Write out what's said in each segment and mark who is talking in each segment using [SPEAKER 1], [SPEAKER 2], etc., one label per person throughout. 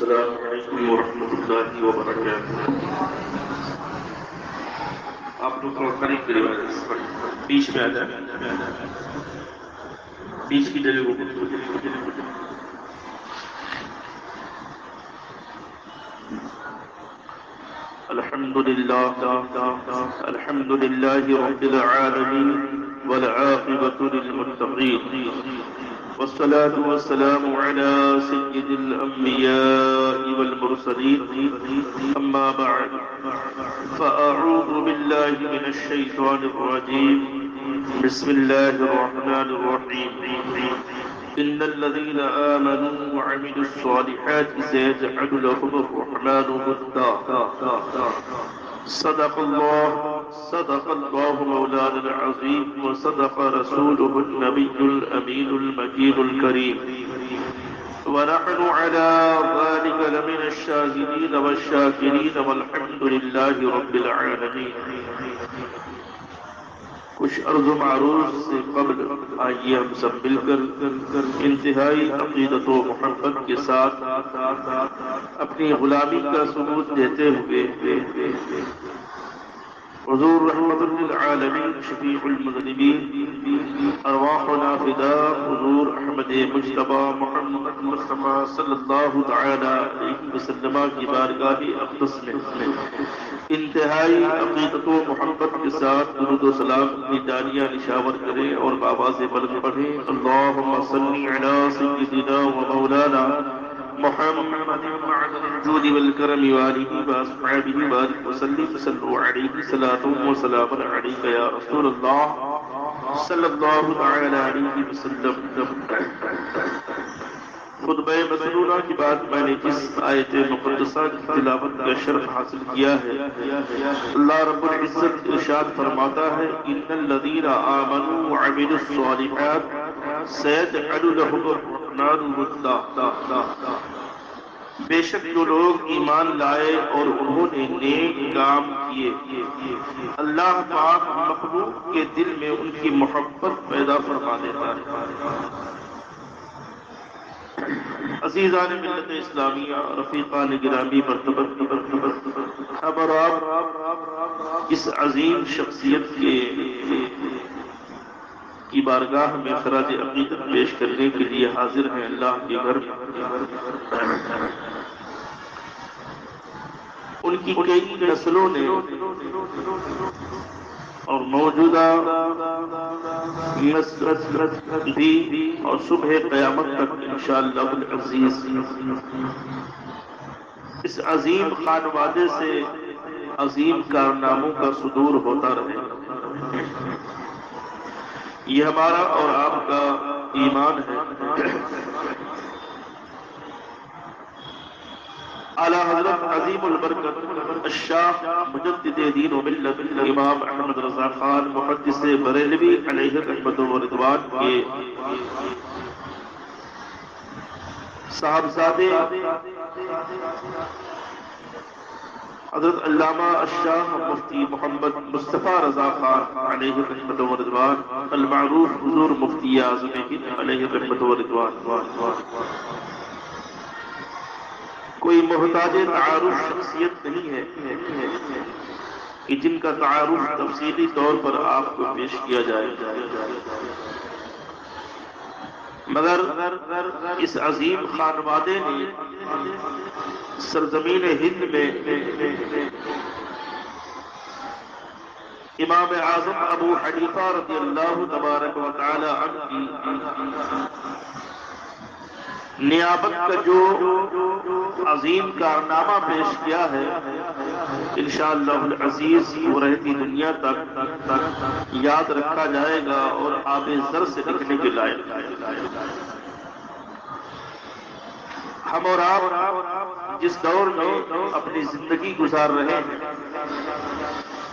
[SPEAKER 1] السلام علیکم ورحمۃ اللہ وبرکاتہ۔ آپ لوگ تھوڑا قریب قریب بیچ میں آ جائیں، بیچ کی جگہ کو الحمد للہ رب العالمین والعاقبۃ للمتقین والصلاة والسلام على سيد الأنبياء والمرسلين أما بعد فأعوذ بالله من الشيطان الرجيم بسم الله الرحمن الرحيم إن الذين آمنوا وعملوا الصالحات سيجعل لهم الرحمن ودا صدق الله مولانا العظيم وصدق رسوله النبي الأمين المجيد الكريم ونحن على ذلك لمن الشاهدين والشاكرين والحمد لله رب العالمين۔ کچھ عرض و معروض سے قبل آئیے ہم سب مل کر انتہائی عقیدت و محبت کے ساتھ اپنی غلامی کا ثبوت دیتے ہوئے حضور رحمت للعالمین شفیع المذنبین ارواحنا فداء حضور احمد مجتبی محمد مصطفیٰ صلی اللہ تعالی علیہ وسلم کی بارگاہ اقدس میں انتہائی عقیدت و محبت کے ساتھ درود و سلام کی دانیہ نشاور کریں اور بآواز بلند پڑھیں۔ اللہم صلی علی سیدنا و مولانا محمد معدن الجود والکرم وآلہ واصحابہ وبارک وسلم صلوا علیہ صلاۃ و سلام علیک یا رسول اللہ صلی اللہ تعالی علیہ وسلم۔ خطبہ مسنونہ کی بات میں نے جس آیت مقدسہ کی تلاوت کا شرف حاصل کیا ہے، اللہ رب العزت ارشاد فرماتا ہے ان الذین آمنوا وعملوا الصالحات سیجعل لهم الرحمن ودا۔ بے شک جو لوگ ایمان لائے اور انہوں نے نیک کام کیے، اللہ پاک مخلوق کے دل میں ان کی محبت پیدا فرما دیتا ہے۔ عزیزان ملت اسلامیہ، رفیقان گرامی مرتبہ، اب اور آپ اس عظیم شخصیت کی بارگاہ میں خراج عقیدت پیش کرنے کے لیے حاضر ہیں اللہ کے گھر میں۔ ان کی کئی نسلوں نے اور موجودہ نسل بھی اور صبح قیامت تک انشاءاللہ العزیز اس عظیم خانوادے سے عظیم کارناموں کا صدور ہوتا رہے، یہ ہمارا اور آپ کا ایمان ہے۔ اعلیٰ حضرت عظیم البرکت الشاہ مجدد دین و ملت امام احمد رضا خان محدث بریلوی علیہ رحمت و رضوان کے صاحبزادے حضرت علامہ الشاہ مفتی محمد مصطفیٰ رضا خان علیہ رحمت و رضوان المعروف حضور مفتی اعظم ہند علیہ رحمت و رضوان کوئی محتاج تعارف شخصیت نہیں ہے کہ جن کا تعارف تفصیلی طور پر آپ کو پیش کیا جائے، مگر اس عظیم خانوادے نے سرزمین ہند میں امام اعظم ابو حنیفہ رضی اللہ تبارک و تعالی عنہ کی نیابت کا جو عظیم کارنامہ پیش کیا ہے، انشاءاللہ العزیز وہ رہتی دنیا تک یاد رکھا جائے گا اور آب زر سے لکھنے کے لائق۔ ہم اور آپ جس دور میں اپنی زندگی گزار رہے ہیں،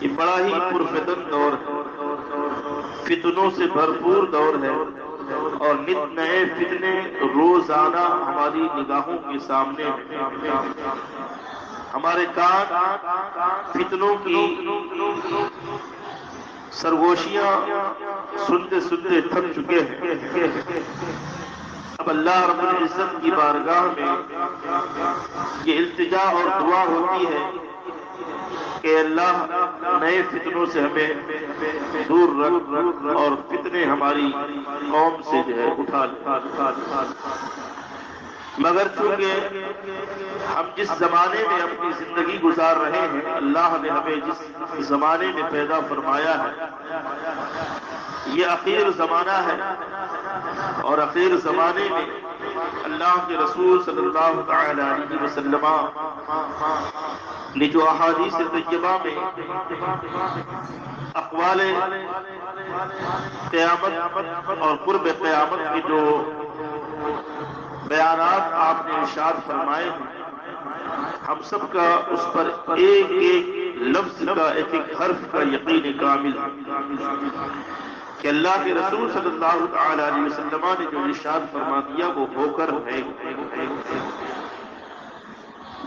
[SPEAKER 1] یہ بڑا ہی پرفتن دور ہے، فتنوں سے بھرپور دور ہے، اور نت نئے فتنے روزانہ ہماری نگاہوں کے سامنے ہیں۔ ہمارے کان فتنوں کی سرگوشیاں سنتے سنتے تھک چکے ہیں۔ اب اللہ رب العزت کی بارگاہ میں یہ التجا اور دعا ہوتی ہے کہ اللہ نئے فتنوں سے ہمیں دور رکھ اور فتنے ہماری قوم سے جو ہے اٹھا لے۔ مگر چونکہ ہم جس زمانے میں اپنی زندگی گزار رہے ہیں، اللہ نے ہمیں جس زمانے میں پیدا فرمایا ہے یہ اخیر زمانہ ہے، اور اخیر زمانے میں اللہ کے رسول صلی اللہ تعالی علیہ وسلم نے جو احادیث طیبہ میں اقوال قیامت اور قرب قیامت کی جو بیانات آپ نے ارشاد فرمائے ہیں، ہم سب کا اس پر ایک ایک لفظ کا ایک ایک حرف کا یقین کامل کہ اللہ کے رسول صلی اللہ تعالی علیہ وسلم نے جو ارشاد فرما دیا وہ ہو کر ہے۔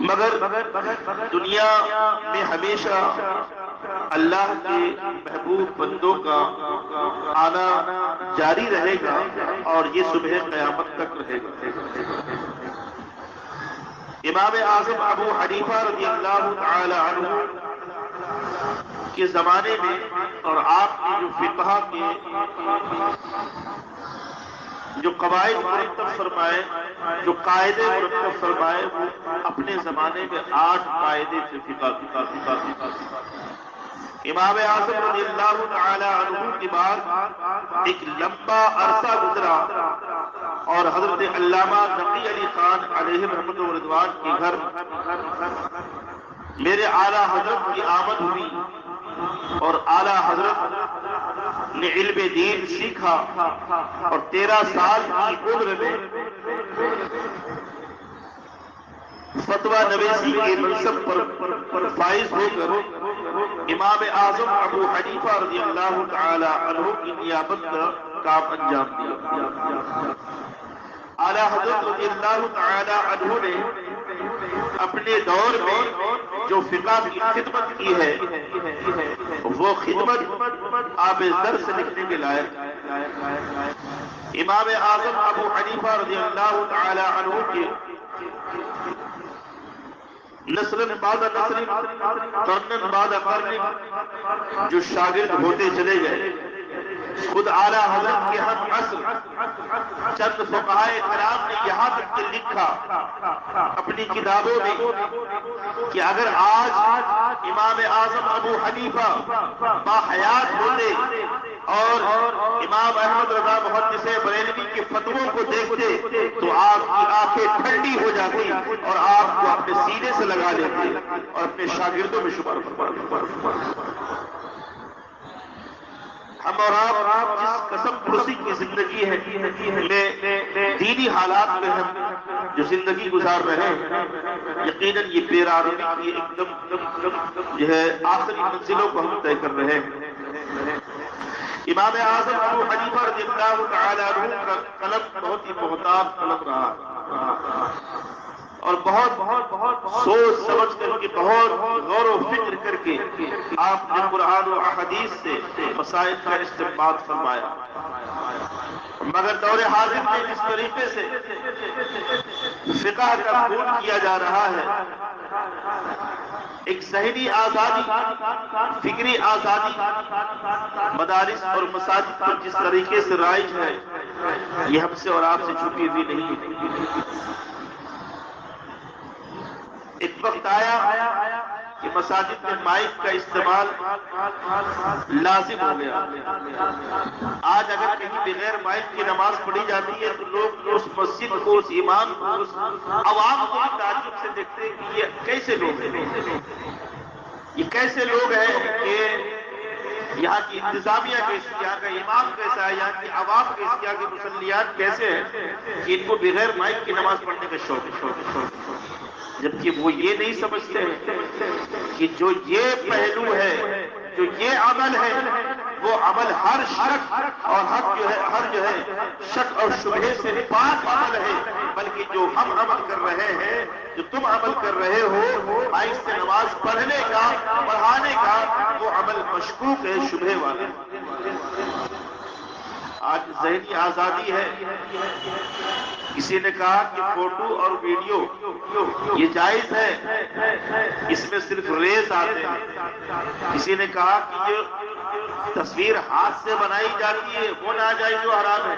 [SPEAKER 1] مگر دنیا میں ہمیشہ اللہ کے محبوب بندوں کا آنا جاری رہے گا اور یہ صبح قیامت تک رہے گا۔ امام اعظم ابو حنیفہ رضی اللہ تعالی عنہ کے زمانے میں اور آپ کی جو فقہ کے جو قواعد مرتب فرمائے، جو قاعدے مرتب فرمائے، وہ اپنے زمانے میں 8 قاعدے تھے فقہ کی۔ امام اعظم رضی اللہ تعالی عنہ کے بعد ایک لمبا عرصہ گزرا اور حضرت علامہ نقی علی خان علیہ رحمت و رضوان کے گھر میرے اعلیٰ حضرت کی آمد ہوئی اور اعلیٰ حضرت نے علم دین سیکھا اور 13 سال کی عمر میں فتویٰ نویسی کے منصب پر فائز ہو کر امام اعظم ابو حنیفہ رضی اللہ تعالی عنہ کی نیابت کا کام انجام دیا۔ اعلیٰ حضرت رضی اللہ تعالی عنہ نے اپنے دور میں جو فقہ کی خدمت کی ہے وہ خدمت آب زر سے لکھنے کے لائق۔ امام اعظم ابو حنیفہ رضی اللہ تعالی عنہ کے نسل بعد نسل قرن بعد قرن جو شاگرد ہوتے چلے گئے، خود اعلیٰ حضرت کے ہم عصر چند فقہائے کرام نے یہاں تک کہ لکھا اپنی کتابوں میں کہ اگر آج امام اعظم ابو حنیفہ باحیات ہوتے اور امام احمد رضا محدث بریلوی کے فتووں کو دیکھتے تو آپ کی آنکھیں ٹھنڈی ہو جاتی اور آپ کو اپنے سینے سے لگا لیتے اور اپنے شاگردوں میں شمار فرماتے۔ ہم اور آپ جس قسم پرسی کی زندگی ہے، دینی حالات میں ہم جو زندگی گزار رہے ہیں، یقیناً یہ پیرارمی کی ایک دم جو ہے آخری منزلوں کو ہم طے کر رہے ہیں۔ امام اعظم ابو حنیفہ رضی اللہ تعالی عنہ کا قلم بہت ہی محتاط قلم رہا اور بہت سوچ سمجھ کر کے بہت غور و فکر کر کے آپ نے قرآن و احادیث سے مسائل کا استنباط فرمایا۔ مگر دور حاضر میں جس طریقے سے فقہ کا خون کیا جا رہا ہے، ایک ذہنی آزادی، فکری آزادی مدارس اور مساجد پر جس طریقے سے رائج ہے، یہ ہم سے اور آپ سے چھپی ہوئی نہیں ہے۔ ایک وقت آیا کہ مساجد میں مائک کا استعمال لازم ہو گیا۔ آج اگر کہیں بغیر مائک کی نماز پڑھی جاتی ہے تو لوگ اس مسجد کو، اس امام کو، اس عوام کو تعجب سے دیکھتے ہیں کہ یہ کیسے لوگ ہیں، یہ کیسے لوگ ہیں کہ یہاں کی انتظامیہ کیسی، یہاں کا امام کیسا ہے، یہاں کی عوام کیسی، یہاں کے مصلیات کیسے ہیں کہ ان کو بغیر مائک کی نماز پڑھنے کا شوق ہے۔ جبکہ وہ یہ نہیں سمجھتے ہیں کہ جو یہ پہلو ہے، جو یہ عمل ہے، وہ عمل ہر شک اور ہر جو ہے شک اور شبہے سے پاک عمل ہے، بلکہ جو ہم عمل کر رہے ہیں، جو تم عمل کر رہے ہو مائک سے نماز پڑھنے کا، پڑھانے کا، وہ عمل مشکوک ہے، شبہے والا۔ آج ذہنی آزادی ہے، کسی نے کہا کہ فوٹو اور ویڈیو یہ جائز ہے، اس میں صرف ریز آتے ہیں۔ کسی نے کہا کہ یہ تصویر ہاتھ سے بنائی جاتی ہے وہ ناجائز و حرام ہے۔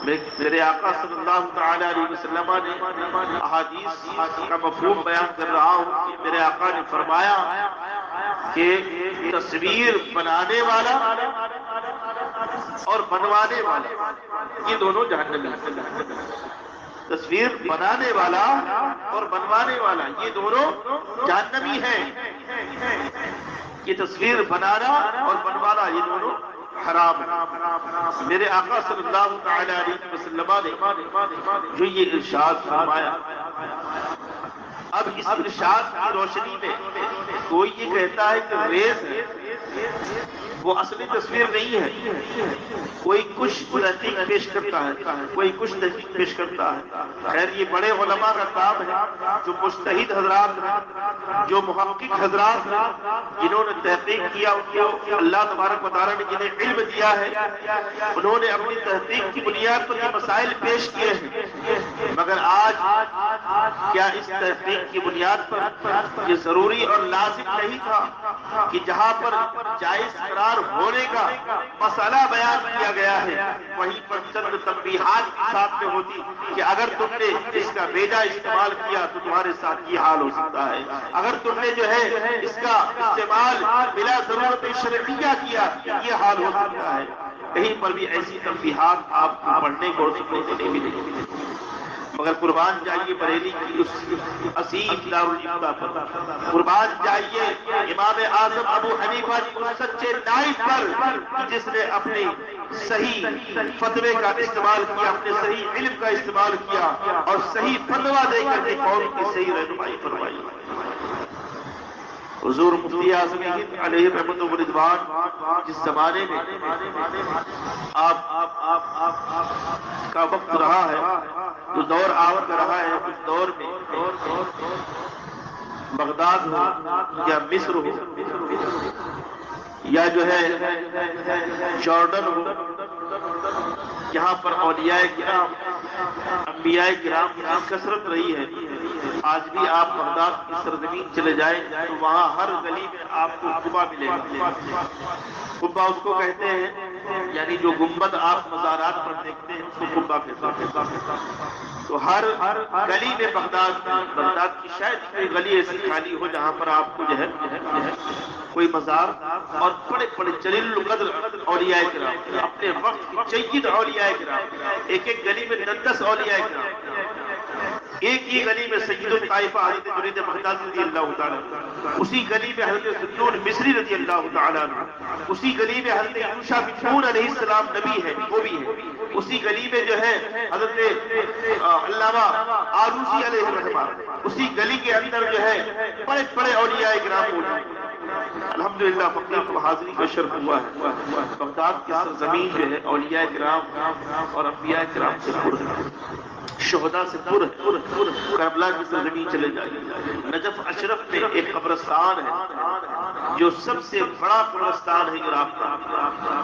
[SPEAKER 1] میرے آقا صلی اللہ تعالی علیہ وسلم نے احادیث کا مفہوم بیان کر رہا ہوں کہ میرے آقا نے فرمایا کہ تصویر بنانے والا اور بنوانے والا یہ دونوں جہنمی ہیں۔ تصویر بنانے والا اور بنوانے والا یہ دونوں جہنمی ہیں۔ یہ تصویر بنانا اور بنوانا یہ دونوں حرام ہے۔ میرے آقا صلی اللہ تعالی علیہ وسلم نے جو یہ ارشاد فرمایا، اب اس ارشاد کی روشنی میں کوئی یہ کہتا ہے کہ ریز ہے، وہ اصلی تصویر نہیں ہے، کوئی کچھ تحقیق پیش کرتا ہے، کوئی کچھ تحقیق پیش کرتا ہے۔ خیر یہ بڑے علماء کا کام ہے، جو مجتہد حضرات ہیں، جو محقق حضرات ہیں، جنہوں نے تحقیق کیا، ان کو اللہ تبارک و تعالیٰ نے جنہیں علم دیا ہے، انہوں نے اپنی تحقیق کی بنیاد پر یہ مسائل پیش کیے ہیں۔ مگر آج کیا اس تحقیق کی بنیاد پر یہ ضروری اور لازم نہیں تھا کہ جہاں پر جائز قرار ہونے کا مسئلہ بیان کیا گیا ہے وہیں پر چند تنبیہات کی ساتھ میں ہوتی کہ اگر تم نے اس کا بیجا استعمال کیا تو تمہارے ساتھ یہ حال ہو سکتا ہے، اگر تم نے جو ہے اس کا استعمال بلا ضرورت شرعیہ کیا یہ حال ہو سکتا ہے۔ کہیں پر بھی ایسی تنبیہات آپ کو پڑھنے کو اور سننے کو نہیں ملے، مگر قربان جائیے بریلی کی اس عظیم دارالفتہ پر، قربان جائیے امام اعظم ابو حنیفہ جی اس سچے نائب پر جس نے اپنے صحیح فتوے کا استعمال کیا، اپنے صحیح علم کا استعمال کیا اور صحیح فتویٰ دے کر کے قوم کی صحیح رہنمائی فرمائی۔ حضور مفتی اعظم ہند علیہ رحمت و رضوان جس زمانے میں آپ کا وقت رہا ہے، جو دور آور رہا ہے، اس دور میں بغداد ہو یا مصر ہو یا جو ہے جارڈن ہو، یہاں پر اولیاء کرام انبیاء کرام کی کثرت رہی ہے۔ آج بھی آپ بغداد کی سرزمین چلے جائیں تو وہاں ہر گلی میں آپ کو قبہ ملے گا۔ قبہ اس کو کہتے ہیں، یعنی جو گنبد آپ مزارات پر دیکھتے ہیں اس کو قبہ کہتے ہیں۔ تو ہر گلی میں بغداد کی شاید کوئی گلی ایسی خالی ہو جہاں پر آپ کو جو ہے کوئی مزار اور بڑے بڑے جلیل القدر اولیاء کرام، اپنے وقت کے جید اولیاء کرام، ایک ایک گلی میں 10 اولیاء کرام، ایک ہی گلی میں سید الطائفہ حضرت جنید بغدادی رضی اللہ تعالیٰ، اسی گلی میں حضرت ذوالنون مصری رضی اللہ تعالیٰ، اسی گلی میں حضرت یوشع بن نون علیہ السلام نبی ہے وہ بھی ہے، اسی گلی میں جو ہے حضرت علامہ آلوسی علیہ الرحمہ، اسی گلی کے اندر جو ہے بڑے بڑے اولیاء کرام موجود۔ الحمدللہ فقیر کو حاضری کا شرف ہوا ہے۔ بغداد کی سرزمین جو ہے اولیاء کرام اور انبیاء کرام سے پر ہے، شہداء سے پر ہے۔ کربلا کی سرزمین چلے جائیے، نجف اشرف میں ایک قبرستان ہے جو سب سے بڑا قبرستان ہے عراق کا۔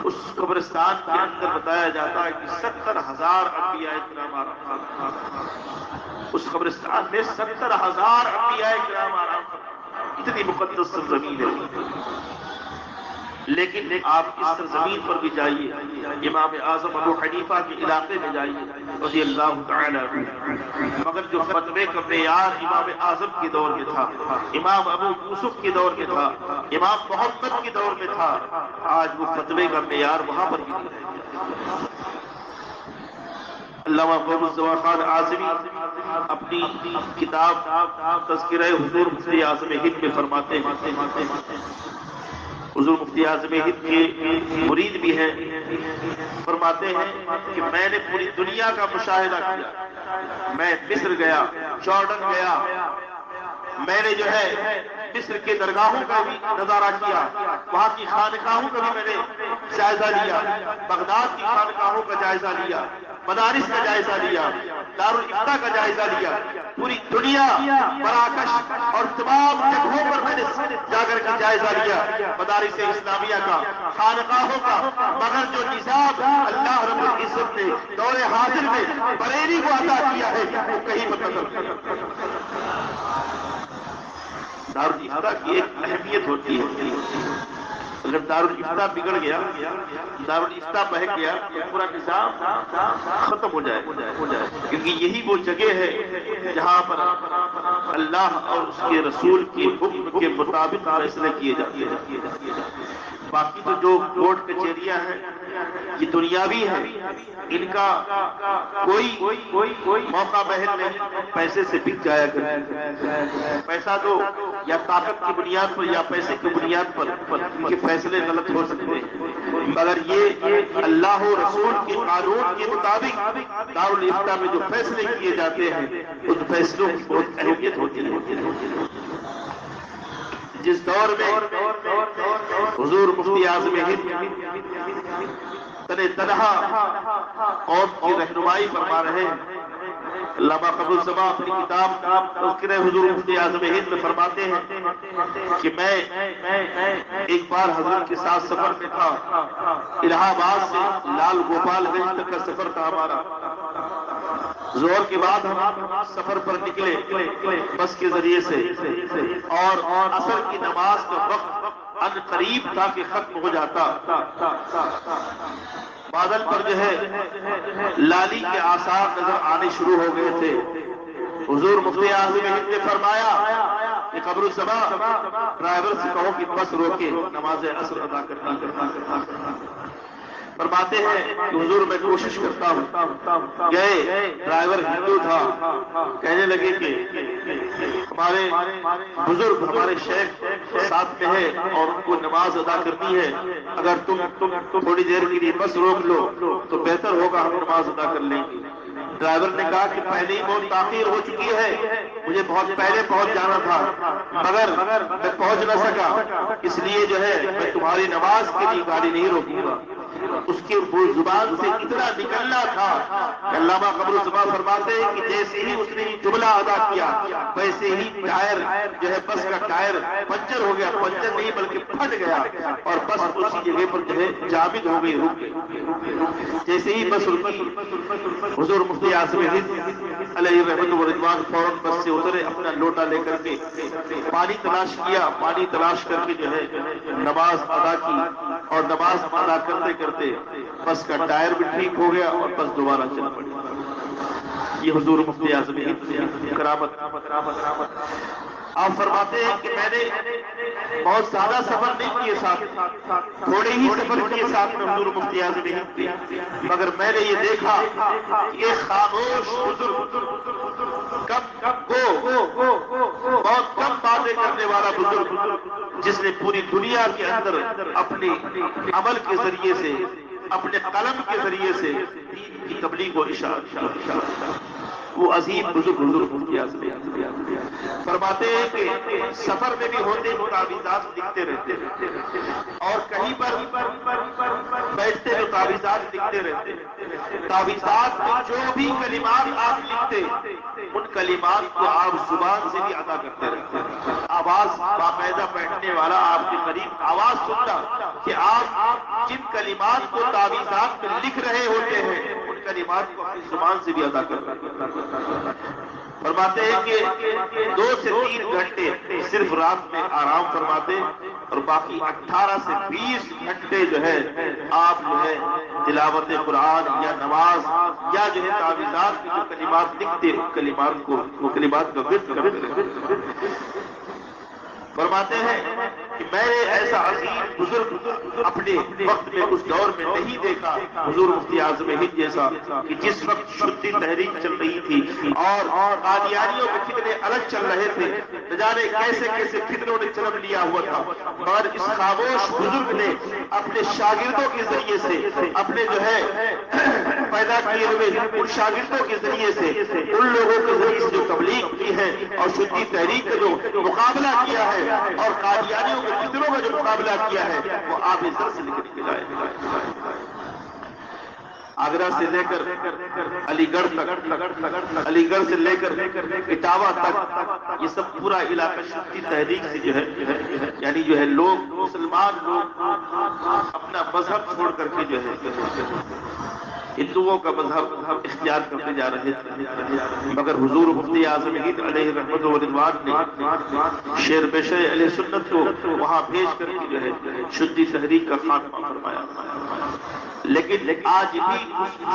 [SPEAKER 1] اس قبرستان کے اندر بتایا جاتا ہے کہ 70,000 انبیاء کرام آرام کرتے۔ اس قبرستان میں 70,000 انبیاء کرام آرام کرتے، اتنی مقدس سرزمین ہے۔ لیکن آپ اس سرزمین پر بھی جائیے، امام اعظم ابو حنیفہ کے علاقے میں جائیے رضی اللہ تعالی عنہ، مگر جو فتوے کا معیار امام اعظم کے دور میں تھا، امام ابو یوسف کے دور میں تھا، امام محمد کے دور میں تھا، آج وہ فتوے کا معیار وہاں پر بھی نہیں۔ علامہ فیروز خان اعظمی اپنی کتاب تذکرہ حضور مفتی اعظم ہند میں فرماتے ہیں، حضور مفتی اعظم ہند کے مرید بھی ہیں، فرماتے ہیں کہ میں نے پوری دنیا کا مشاہدہ کیا، میں مصر گیا، جارڈن گیا، میں نے جو ہے مصر کے درگاہوں کا بھی نظارہ کیا، وہاں کی خانقاہوں کا بھی میں نے جائزہ لیا، بغداد کی خانقاہوں کا جائزہ لیا، مدارس کا جائزہ لیا، دارالفتہ کا جائزہ لیا، پوری دنیا مراکش اور تمام جگہوں پر میں نے جا کر کے جائزہ لیا، مدارس اسلامیہ کا، خانقاہوں کا، مگر جو نظام اللہ رب العزت نے دور حاضر میں بریلی کو عطا کیا ہے وہ کہیں پر قدر دارالافتاء کی ایک اہمیت ہوتی ہے. اگر دارالافتاء بگڑ گیا، دارالافتاء بہک گیا تو پورا نظام ختم ہو جائے. کیونکہ یہی وہ جگہ ہے جہاں پر اللہ اور اس کے رسول کے حکم کے مطابق فیصلے کیے جاتے ہیں. باقی تو جو کورٹ کچہریاں ہیں یہ دنیاوی ہیں، ان کا کوئی موقع محل نہیں، پیسے سے بک جایا کرتے. پیسہ دو یا طاقت کی بنیاد پر یا پیسے کی بنیاد پر ان کے فیصلے غلط ہو سکتے ہیں، مگر یہ اللہ و رسول کے قانون کے مطابق دارالافتاء میں جو فیصلے کیے جاتے ہیں ان فیصلوں کی بہت اہمیت ہوتی ہے. جس دور میں حضور مفتی اعظم ہند تنہا قوم کی رہنمائی فرما رہے ہیں، علامہ قبول سما اپنی کتاب تذکرہ حضور مفتی اعظم ہند میں فرماتے ہیں کہ میں ایک بار حضرت کے ساتھ سفر میں تھا. الہ آباد سے لال گوپال گنج تک کا سفر تھا ہمارا. ظہر کے بعد ہم سفر پر نکلے بس کے ذریعے سے، اور عصر کی نماز کا وقت ان قریب تھا کہ ختم ہو جاتا. بادل پر جو ہے لالی کے آثار نظر آنے شروع ہو گئے تھے. حضور مفتی اعظم ہند نے فرمایا کہ قبر السما ڈرائیور سے کہو کہ بس روکے، نماز عصر ادا کرنا. فرماتے ہیں کہ حضور میں کوشش کرتا ہوں. گئے، ڈرائیور ہندو تھا. کہنے لگے کہ ہمارے بزرگ ہمارے شیخ ساتھ میں ہے اور ان کو نماز ادا کرنی ہے، اگر تم تھوڑی دیر کے لیے بس روک لو تو بہتر ہوگا، ہم نماز ادا کر لیں گے. ڈرائیور نے کہا کہ پہلے ہی بہت تاخیر ہو چکی ہے، مجھے بہت پہلے پہنچ جانا تھا مگر میں پہنچ نہ سکا، اس لیے جو ہے میں تمہاری نماز کے لیے گاڑی نہیں روکوں گا. اس کے زبان سے اتنا نکلنا تھا کہ علامہ قبر السما فرماتے ہیں کہ جیسے ہی اس نے جملہ ادا کیا ویسے ہی ٹائر جو ہے بس کا ٹائر پنچر ہو گیا. پنچر نہیں بلکہ پھٹ گیا اور بس اسی جگہ پر جو ہے جامد ہو گئی، رک گئی. جیسے ہی بس رکی، حضور مفتی اعظم ہند علیہ رحمت و رضوان فوراً بس سے اترے، اپنا لوٹا لے کر کے پانی تلاش کیا. پانی تلاش کر کے جو ہے نماز ادا کی، اور نماز ادا کرتے کرتے بس کا ٹائر بھی ٹھیک ہو گیا اور بس دوبارہ چل پڑی. یہ حضور مفتی اعظم ہند کی کرامت. آپ فرماتے ہیں کہ میں نے بہت زیادہ سفر نہیں کیے ساتھ، تھوڑے ہی سفر کیے ساتھ میں حضور مفتی اعظم ہند کی، مگر میں نے یہ دیکھا کہ ایک خاموش بزرگ، بہت کم باتیں کرنے والا بزرگ، جس نے پوری دنیا کے اندر اپنے عمل کے ذریعے سے، اپنے قلم کے ذریعے سے دین کی تبلیغ و اشاعت. وہ عظیم بزرگ حضور مفتی اعظم فرماتے ہیں کہ سفر میں بھی ہوتے تو تعویذات لکھتے رہتے اور کہیں پر بیٹھتے تو تعویذات لکھتے رہتے. تعویذات میں جو بھی کلمات آپ لکھتے ان کلمات کو آپ زبان سے بھی ادا کرتے رہتے. آواز باقاعدہ بیٹھنے والا آپ کے قریب آواز سنتا کہ آپ جن کلمات کو تعویذات میں لکھ رہے ہوتے ہیں ان کلمات کو اپنی زبان سے بھی ادا کرتے. فرماتے ہیں کہ 2 سے 3 گھنٹے صرف رات میں آرام فرماتے اور باقی 18 سے 20 گھنٹے جو ہے آپ جو ہے تلاوت قرآن یا نماز یا جو ہے تعویذات کی جو کلمات لکھتے وہ کلمات کا ورد کرتے. فرماتے ہیں کہ میں نے ایسا عظیم بزرگ اپنے وقت میں اس دور میں نہیں دیکھا حضور مفتی اعظم ہند جیسا، کہ جس وقت شدی تحریک چل رہی تھی اور قادیانیوں کے فتنے الگ چل رہے تھے، نہ جانے کیسے کیسے فتنوں نے جنم لیا ہوا تھا، اور اس خاموش بزرگ نے اپنے شاگردوں کے ذریعے سے، اپنے جو ہے پیدا کیے ہوئے ان شاگردوں کے ذریعے سے، ان لوگوں کے ذریعے سے جو تبلیغ کی ہے اور شدی تحریک کا جو مقابلہ کیا ہے اور قادیانیوں کے فتنوں کا جو مقابلہ کیا ہے وہ آپ اس طرح سے نکل کے لائے. آگرہ سے لے کر علی گڑھ تک، علی گڑھ سے لے کر اٹاوا تک، یہ سب پورا علاقہ شدید تحریک سے جو ہے یعنی جو ہے لوگ مسلمان لوگ اپنا مذہب چھوڑ کر کے جو ہے ہندوؤں کا مذہب اختیار کرتے جا رہے تھے، مگر حضور مفتی اعظم ہند علیہ رحمت و رضوان نے شیر بشر علیہ سنت کو وہاں بھیج کر کے جو ہے شدی تحریک کا خاتمہ فرمایا۔ لیکن آج بھی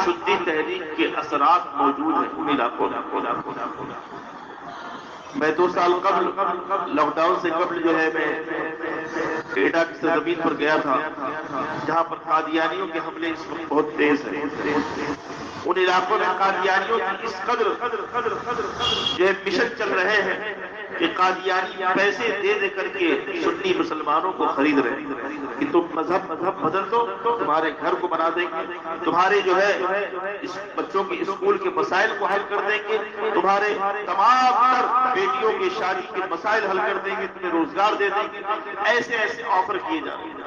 [SPEAKER 1] شدی تحریک کے اثرات موجود ہیں ان علاقوں میں۔ میں 2 سال قبل لاک ڈاؤن سے قبل جو ہے میں ایڈا کی سرزمین پر گیا تھا جہاں پر قادیانیوں کے حملے اس وقت بہت تیز ہیں۔ ان علاقوں میں قادیانیوں کی اس قدر جو ہے مشن چل رہے ہیں کہ قادیانی پیسے دے کر کے سنی مسلمانوں کو خرید رہے ہیں کہ تم مذہب بدل دو، تمہارے گھر کو بنا دیں گے، تمہارے جو ہے اس بچوں کے اسکول کے مسائل کو حل کر دیں گے، تمہارے تمام تر بیٹیوں کی شادی کے مسائل حل کر دیں گے، تمہیں روزگار دے دیں گے، ایسے ایسے آفر کیے جاتے ہیں۔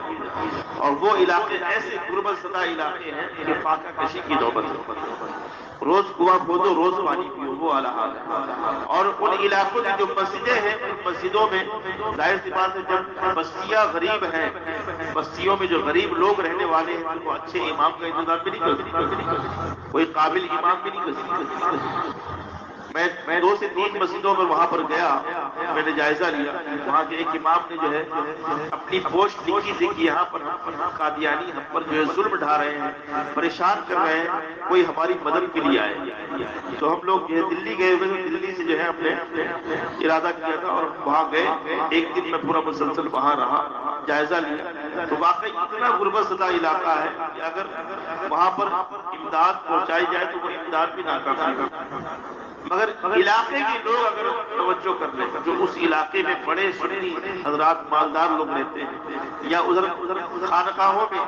[SPEAKER 1] اور وہ علاقے ایسے غربت زدہ علاقے ہیں کہ فاقہ کشی کی نوبت ہے، روز کنواں کھودو روز پانی پیو، وہ حال ہے۔ اور ان علاقوں کی جو مسجدیں ہیں ان مسجدوں میں ظاہر سی بات ہے جب بستیاں غریب ہیں، بستیوں میں جو غریب لوگ رہنے والے ہیں ان کو اچھے امام کا انتظام بھی نہیں کرتے، کوئی قابل امام بھی نہیں کرتے۔ میں 2 سے 3 مسجدوں میں وہاں پر گیا، میں نے جائزہ لیا، وہاں کے ایک امام نے جو ہے اپنی پوسٹ لکھی تھی کہ یہاں پر قادیانی ہم پر جو ہے ظلم ڈھا رہے ہیں، پریشان کر رہے ہیں، کوئی ہماری مدد کے لیے آئے۔ تو ہم لوگ جو ہے دلی گئے ہوئے تھے، دلی سے جو ہے ہم نے ارادہ کیا تھا اور وہاں گئے، ایک دن میں پورا مسلسل وہاں رہا، جائزہ لیا۔ تو واقعی اتنا غربت زدہ علاقہ ہے کہ اگر وہاں پر امداد پہنچائی جائے تو وہ امداد بھی ناکافی ہے۔ مگر علاقے کے لوگ اگر توجہ کر لیں، جو اس علاقے میں بڑے سنی حضرات مالدار لوگ رہتے ہیں، یا ادھر خانقاہوں میں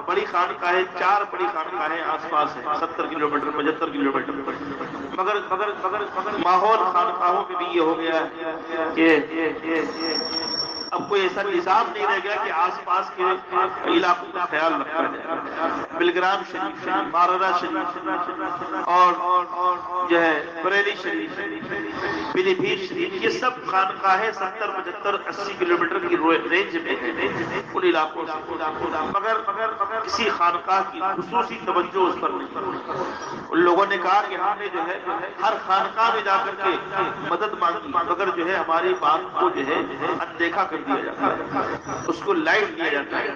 [SPEAKER 1] بڑی خانقاہیں، 4 بڑی خانقاہیں آس پاس ہیں، 70 کلومیٹر 75 کلومیٹر، مگر ماحول خانقاہوں میں بھی یہ ہو گیا ہے کہ اب کوئی ایسا نظام نہیں رہ گیا کہ آس پاس کے علاقوں کا خیال رکھا جائے۔ بلگرام شریف، ماررا شریف اور جو ہے بریلی شریف، پیلی بھیت شریف، یہ سب خانقاہیں 70 75 80 کلومیٹر کی رینج میں ہیں ان علاقوں سے، مگر کسی خانقاہ کی خصوصی توجہ اس پر نہیں۔ ان لوگوں نے کہا کہ ہم نے جو ہے ہر خانقاہ میں جا کر کے مدد مانگی، مگر جو ہے ہماری بات کو جو ہے اندیکھا کر دیا جاتا ہے، اس کو لائٹ دیا جاتا ہے۔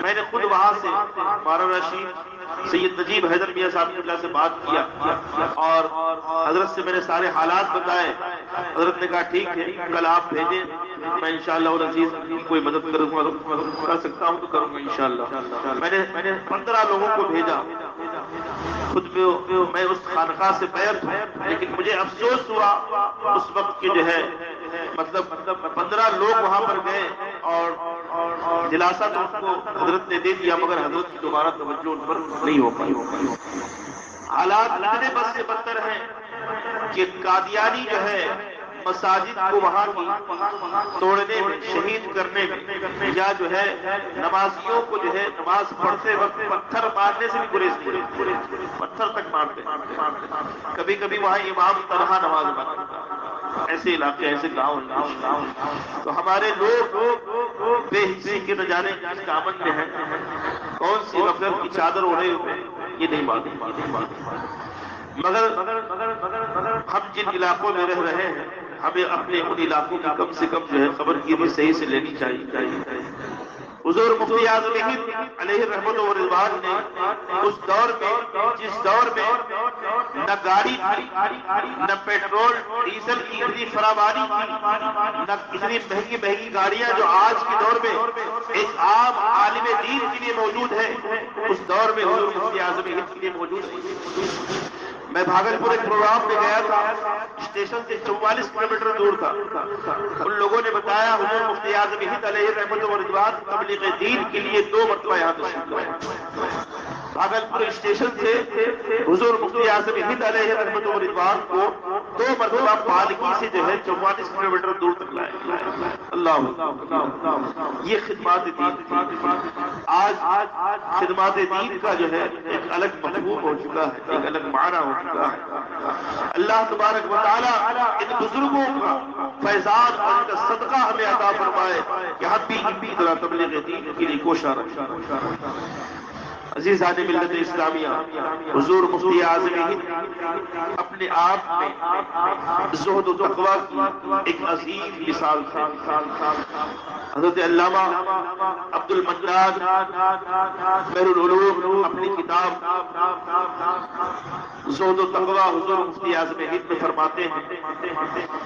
[SPEAKER 1] میں نے خود وہاں سے مارا رشید سید نجیب حیدر میاں صاحب اللہ سے بات کیا اور حضرت سے میں نے سارے حالات بتائے۔ حضرت نے کہا ٹھیک ہے، کل آپ بھیجیں، میں انشاءاللہ العزیز کوئی مدد کروں گا، کر سکتا ہوں تو کروں گا انشاءاللہ۔ میں نے 15 لوگوں کو بھیجا، خود میں اس خانقاہ سے بیعت ہوں، لیکن مجھے افسوس ہوا اس وقت کہ جو ہے مطلب 15 لوگ وہاں پر گئے اور دلاسا تو اس کو حضرت نے دے دیا، مگر حضرت کی دوبارہ توجہ ان پر نہیں ہو پائی۔ حالات اتنے بد سے بدتر ہیں کہ قادیانی جو ہے مساجد کو وہاں کی توڑنے میں، شہید کرنے میں، یا جو ہے نمازیوں کو جو ہے نماز پڑھتے وقت پتھر مارنے سے بھی گریز نہیں، پتھر تک مارتے۔ کبھی کبھی وہاں امام تنہا نماز پڑھتا، ایسے علاقے، ایسے گاؤں۔ تو ہمارے لوگ بے حسی کے نہ جانے کس دامن میں ہیں، کون سی غفلت کی چادر اوڑھے ہوئے یہ نہیں معلوم، مگر ہم جن علاقوں میں رہ رہے ہیں ہمیں اپنے ان علاقوں کی کم سے کم جو ہے خبر گیری صحیح سے لینی چاہیے۔ حضور مفتی اعظم ہند علیہ رحمت و رضوان نے اس دور میں، جس دور میں نہ گاڑی تھی، نہ پیٹرول ڈیزل کی اتنی فراوانی تھی، نہ اتنی مہنگی گاڑیاں جو آج کے دور میں ایک عام عالم دین کے لیے موجود ہے، اس دور میں حضور مفتی اعظم ہند کے لیے موجود ہے۔ میں بھاگلپور ایک پروگرام میں گیا تھا، اسٹیشن سے 44 کلومیٹر دور تھا۔ ان لوگوں نے بتایا حضور مفتی اعظم ہند علیہ رحمت و رضوان تبلیغ دین کے لیے 2 مرتبہ یہاں تشریف لائے۔ بھاگلپور اسٹیشن سے حضور مفتی اعظم ہند علیہ رحمت و رضوان کو 2 مرتبہ مرتبہ پالکی سے جو ہے 44 کلومیٹر دور تک لائے. اللہ یہ خدمات دین. آج خدمات دین کا جو ہے ایک الگ مفہوم ہو چکا ہے، ایک الگ معنی ہو چکا ہے. اللہ تبارک و تعالی ان بزرگوں کا فیضان اور ان کا صدقہ ہمیں عطا فرمائے کہ ہم بھی ان کی طرح تبلیغ دین کے لیے کوشاں رکھیں. عزیزان ملت اسلامیہ، حضور مفتی اعظم ہند اپنے آپ میں زہد و تقویٰ کی ایک عظیم مثال تھے. حضرت علامہ عبد المنان بحر العلوم اپنی کتاب زہد و تقویٰ حضور مفتی اعظم ہند میں فرماتے ہیں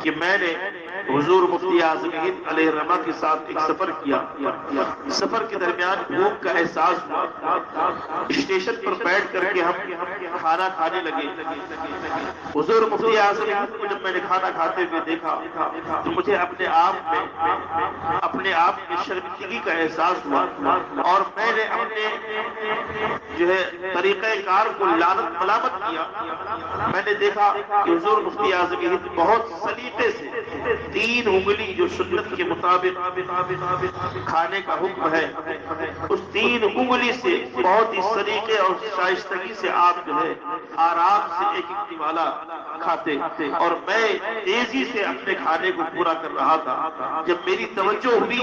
[SPEAKER 1] کہ میں نے حضور مفتی اعظم ہند علیہ الرحمہ کے ساتھ ایک سفر کیا. سفر کے درمیان بھوک کا احساس ہوا. اسٹیشن پر بیٹھ کر کے ہم کھانا کھانے لگے. حضور مفتی اعظم ہند کو جب میں نے کھانا کھاتے ہوئے دیکھا تو مجھے اپنے آپ میں شرمندگی کا احساس ہوا اور میں نے اپنے جو ہے طریقہ کار کو لعنت ملامت کیا. میں نے دیکھا کہ حضور مفتی اعظم ہند بہت سلیقے سے 3 انگلی جو سنت کے مطابق کھانے کا حکم ہے اس 3 انگلی سے بہت ہی سلیقے اور شائستگی سے آپ جو ہے آرام سے ایک نوالا کھاتے اور میں تیزی سے اپنے کھانے کو پورا کر رہا تھا. جب میری توجہ ہوئی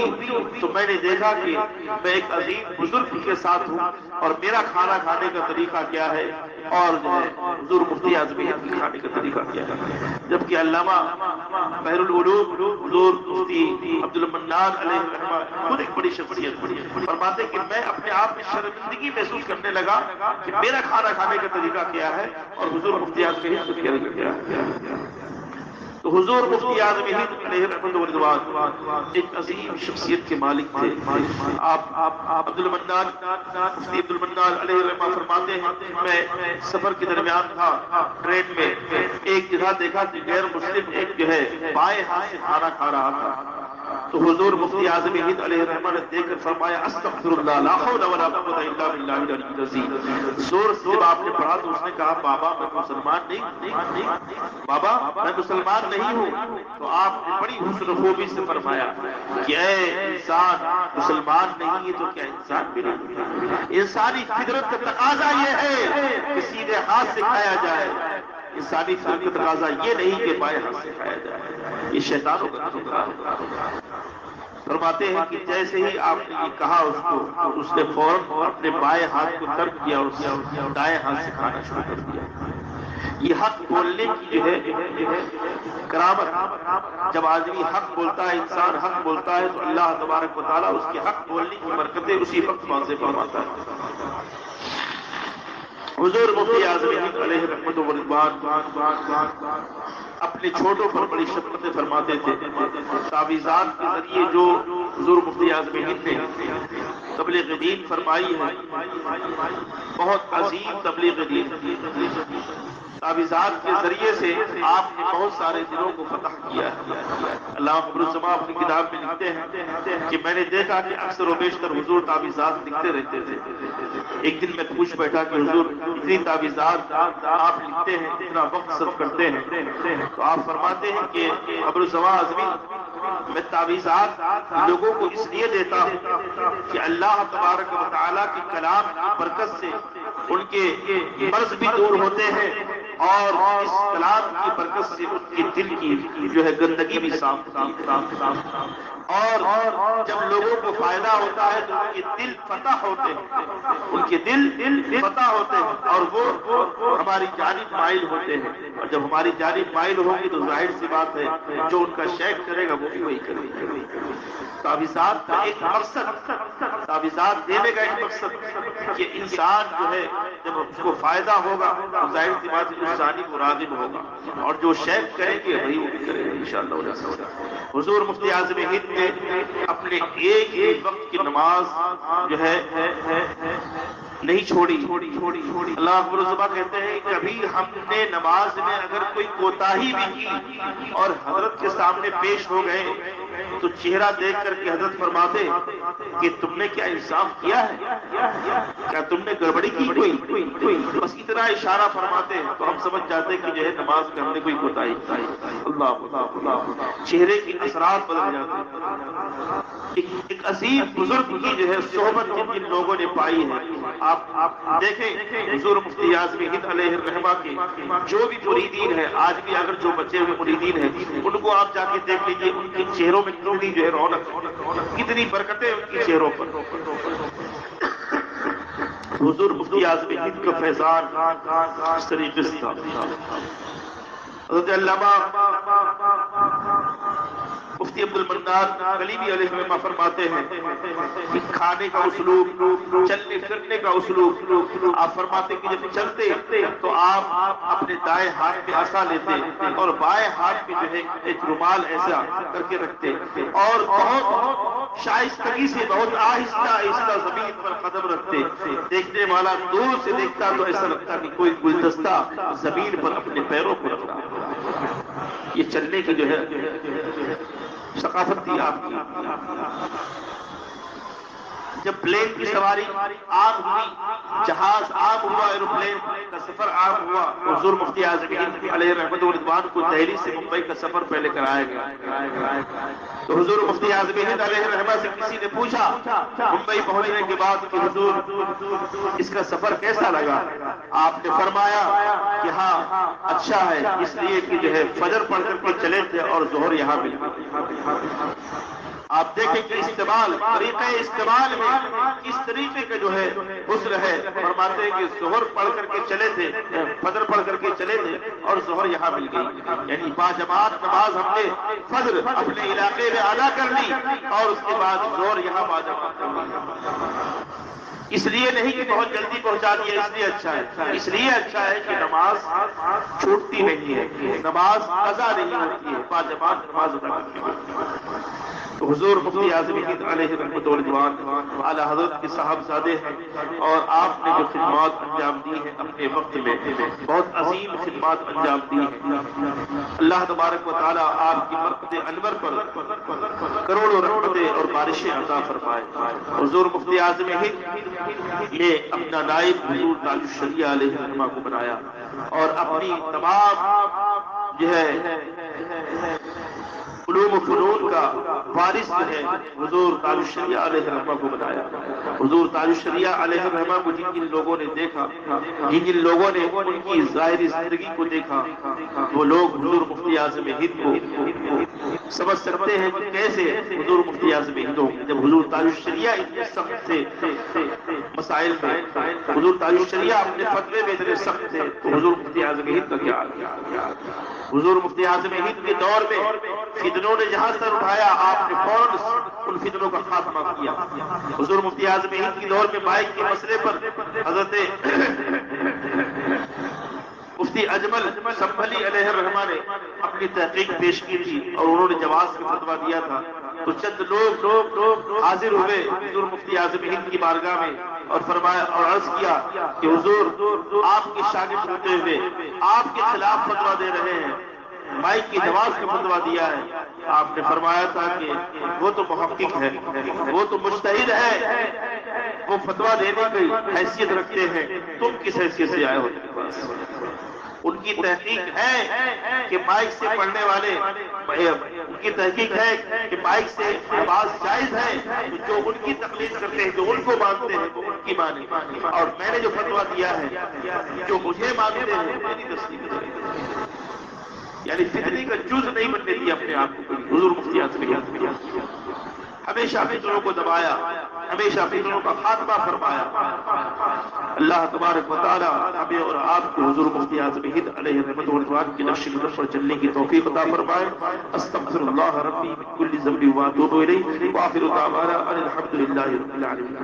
[SPEAKER 1] تو میں نے دیکھا کہ میں ایک عظیم بزرگ کے ساتھ ہوں اور میرا کھانا کھانے کا طریقہ کیا ہے اور جو ہے حضور مفتی اعظم ہند کے کھانے کا طریقہ کیا ہے. جبکہ علامہ بحر العلوم حضور مفتی عبد المنان علیہ الرحمہ خود ایک بڑی شخصیت فرماتے کہ میں اپنے آپ میں شرمندگی محسوس کرنے لگا کہ میرا کھانا کھانے کا طریقہ کیا ہے اور حضور مفتی اعظم ہند کا طریقہ کیا ہے. تو حضور مفتی اعظم ہند علیہ رحمۃ و رضوان ایک عظیم شخصیت کے مالک تھے. آپ مفتی عبد المنان علیہ رحمہ فرماتے ہیں میں سفر کے درمیان تھا ٹرین میں ایک جگہ دیکھا کہ غیر مسلم ایک جو ہے بائیں ہاتھ سے کھانا کھا رہا تھا. تو حضور مفتی اعظم ہند علیہ الرحمہ نے دیکھ کر فرمایا استغفر اللہ لا حول ولا قوت الا باللہ العلی العظیم. زور سے جب آپ نے پڑھا تو اس نے کہا بابا میں مسلمان نہیں، بابا میں مسلمان نہیں ہوں. تو آپ نے بڑی حسن خوبی سے فرمایا کہ اے انسان مسلمان نہیں ہے تو کیا انسان بھی نہیں؟ انسانی فطرت کا تقاضا یہ ہے کہ سیدھے ہاتھ سے کھایا جائے. انسانی فطرت کا تقاضا یہ نہیں کہ بائیں ہاتھ سے کھایا جائے. یہ شیطانوں کا ٹکرا. فرماتے ہیں کہ جیسے ہی آپ نے یہ کہا اس نے فوراً اپنے بائیں ہاتھ کو ترک کیا اور دائیں ہاتھ سے کھانا شروع کر دیا. یہ حق بولنے کی جو ہے کرامت. جب آدمی حق بولتا ہے، انسان حق بولتا ہے تو اللہ تبارک و تعالیٰ اس کے حق بولنے کی برکتیں اسی وقت واضح فرماتا ہے. حضور مفتی اعظم ہند علیہ رحمۃ و رضوان اپنے چھوٹوں پر بڑی شفقتیں فرماتے تھے. تعویذات کے ذریعے جو حضور مفتی اعظم ہند نے تبلیغ دین فرمائی ہے بہت عظیم تبلیغ دین. تعویذات کے ذریعے سے آپ نے بہت سارے دلوں کو فتح کیا ہے. علامہ قمر الزمان اپنی کتاب میں لکھتے ہیں کہ میں نے دیکھا کہ اکثر و بیشتر حضور تعویذات لکھتے رہتے تھے. ایک دن میں پوچھ بیٹھا کہ حضور اتنی تعویذات آپ لکھتے ہیں، اتنا وقت صرف کرتے ہیں؟ تو آپ فرماتے ہیں کہ قمر الزمان اعظمی میں تعویذات لوگوں کو اس لیے دیتا ہوں کہ اللہ تبارک و تعالیٰ کے کلام کی برکت سے ان کے مرض بھی دور ہوتے ہیں اور اس کلام کی برکت سے ان کے دل کی جو ہے گندگی بھی صاف اور جب لوگوں کو فائدہ ہوتا ہے تو ان کے دل فتح ہوتے ہیں، ان کے دل فتح ہوتے ہیں اور وہ ہماری جانب مائل ہوتے ہیں. اور جب ہماری جانب مائل ہوں گی تو ظاہر سی بات ہے جو ان کا شیخ کرے گا وہ بھی وہی کرے گا. تعویذات کا ایک مقصد، تعویذات دینے کا ایک مقصد کہ انسان جو ہے جب اس کو فائدہ ہوگا تو ظاہر سی بات ہے انسانی کو راغب ہوگا اور جو شیخ کریں گے وہی وہ بھی کرے گا انشاءاللہ. حضور مفتی اعظم ہند نے اپنے ایک وقت کی نماز جو ہے نہیں چھوڑی. اللہ اکبر الزبا کہتے ہیں کہ ابھی ہم نے نماز میں اگر کوئی کوتاہی بھی کی اور حضرت کے سامنے پیش ہو گئے تو چہرہ دیکھ کر کے حضرت فرماتے کہ تم نے کیا انصاف کیا ہے، کیا تم نے گڑبڑی کی کوئی، بس اتنا اشارہ فرماتے ہیں تو ہم سمجھ جاتے کہ جو ہے نماز میں ہم نے کوئی کوتاہی کی. چہرے کے اثرات بدل جاتے ہیں. ایک عظیم بزرگ کی جو ہے صحبت جن لوگوں نے پائی ہے. آپ دیکھیں حضور مفتی اعظم ہند علیہ الرحمہ کے جو بھی مریدین ہیں، آج بھی اگر جو بچے ہوئے مریدین ہیں ان کو آپ جا کے دیکھ لیجیے، ان کے چہروں میں کتنی جو ہے رونق، کتنی برکتیں ان کے چہروں پر. حضور مفتی اعظم ہند کا فیضان اس طریقے سے تھا. حضرت علامہ مفتی عبد المنان کلیمی علیہ الرحمہ فرماتے ہیں کہ کھانے کا اسلوب، چلنے پھرنے کا اسلوب، آپ فرماتے ہیں کہ جب چلتے تو آپ اپنے دائیں ہاتھ پہ عصا لیتے اور بائیں ہاتھ پہ جو ہے ایک رومال ایسا کر کے رکھتے اور بہت شائستگی سے بہت آہستہ آہستہ زمین پر قدم رکھتے. دیکھنے والا دور سے دیکھتا تو ایسا لگتا کہ کوئی گلدستہ زمین پر اپنے پیروں پر رکھا. یہ چلنے کی جو ہے ثقافت تھی آپ کی. جب پلین کی سواری عام ہوئی، جہاز عام ہوا، ایروپلین کا سفر عام ہوا، حضور مفتی اعظم ہند علیہ رحمت و رضوان کو دہلی سے ممبئی کا سفر پہلے کرایا گیا. تو حضور مفتی اعظم ہند علیہ رحمہ سے کسی نے پوچھا ممبئی پہنچنے کے بعد کہ حضور اس کا سفر کیسا لگا؟ آپ نے فرمایا کہ ہاں اچھا ہے، اس لیے کہ جو ہے فجر پڑھ کر کے چلے تھے اور ظہر یہاں مل گئی. آپ دیکھیں کہ استعمال، طریقہ استعمال میں اس طریقے کا جو ہے حسن ہے. فرماتے ہیں کہ ظہر پڑھ کر کے چلے تھے، فجر پڑھ کر کے چلے تھے اور ظہر یہاں مل گئی. یعنی باجماعت نماز ہم نے فجر اپنے علاقے میں ادا کر لی اور اس کے بعد ظہر یہاں باجماعت کر لی. اس لیے نہیں کہ بہت جلدی پہنچا دیا اس لیے اچھا ہے، اس لیے اچھا ہے کہ نماز چھوٹتی نہیں ہے، نماز قضا نہیں ہوتی ہے، باجماعت نماز ادا کرنی ہوتی ہے. تو حضور مفتی اعظم ہند علیہ رحمت و رضوان اعلی حضرت کے صاحبزادے ہیں اور آپ نے جو خدمات انجام دی ہیں اپنے وقت میں، بہت عظیم خدمات انجام دی ہیں. اللہ تبارک و تعالی آپ کی مرقد انور پر کروڑوں رحمتیں اور بارشیں عطا فرمائے. حضور مفتی اعظم ہند یہ اپنا نائب حضور تاج الشریعہ علیہ الرحمہ کو بنایا اور اپنی تمام جو ہے علوم و فنون کا وارث جو ہے حضور تاج الشریعہ علیہ الرحمہ کو بنایا. حضور تاج الشریعہ علیہ الرحمہ کو جن جن لوگوں نے دیکھا، جن لوگوں نے ان کی ظاہری زندگی کو دیکھا، وہ لوگ حضور مفتی اعظم ہند کو سمجھ سکتے ہیں کہ کیسے حضور مفتی اعظم ہند ہو. جب حضور تاج الشریعہ اتنے سخت تھے مسائل میں، حضور تاج الشریعہ اپنے فتوے میں اتنے سخت تھے، تو حضور مفتی اعظم ہند کا کیا حال؟ حضور مفتی اعظم ہند کے دور میں فتنوں نے جہاں سر اٹھایا آپ نے فوراً ان فتنوں کا خاتمہ کیا. حضور مفتی اعظم ہند کے دور میں بائک کے مسئلے پر حضرت مفتی اجمل سنبھلی علیہ الرحمہ نے اپنی تحقیق پیش کی تھی اور انہوں نے جواز کا فتویٰ دیا تھا. تو چند لوگ حاضر ہوئے حضور مفتی اعظم ہند کی بارگاہ میں اور فرمایا اور عرض کیا کہ حضور آپ کے شاگرد ہوتے ہوئے آپ کے خلاف فتویٰ دے رہے ہیں، مائک کی جواز کا فتویٰ دیا ہے. آپ نے فرمایا تھا کہ وہ تو محقق ہے، وہ تو مجتہد ہے، وہ فتویٰ دینے کی حیثیت رکھتے ہیں، تم کس حیثیت سے آئے ہو؟ ان کی تحقیق ہے کہ مائک سے پڑھنے والے، ان کی تحقیق ہے کہ مائک سے نماز جائز ہے، جو ان کی تقلید کرتے ہیں، جو ان کو مانتے ہیں وہ ان کی مانی، اور میں نے جو فتویٰ دیا ہے جو مجھے مانتے ہیں میری تسلیم کریں. یعنی فتنے کا جز نہیں بننے دیا اپنے آپ کو. حضور مفتی اعظم ہند ہمیشہ فتنوں کو دبایا، ہمیشہ فتنوں کا خاتمہ فرمایا. اللہ تبارک و تعالی ہمیں اور آپ کو حضور مفتی اعظم ہند علیہ رحمت و رضوان کی نقش قدم پر چلنے کی توفیق عطا فرمائے. استغفر اللہ ربی من کل ذنب واتوب الیہ، وآخر دعوانا ان الحمد للہ رب العالمین.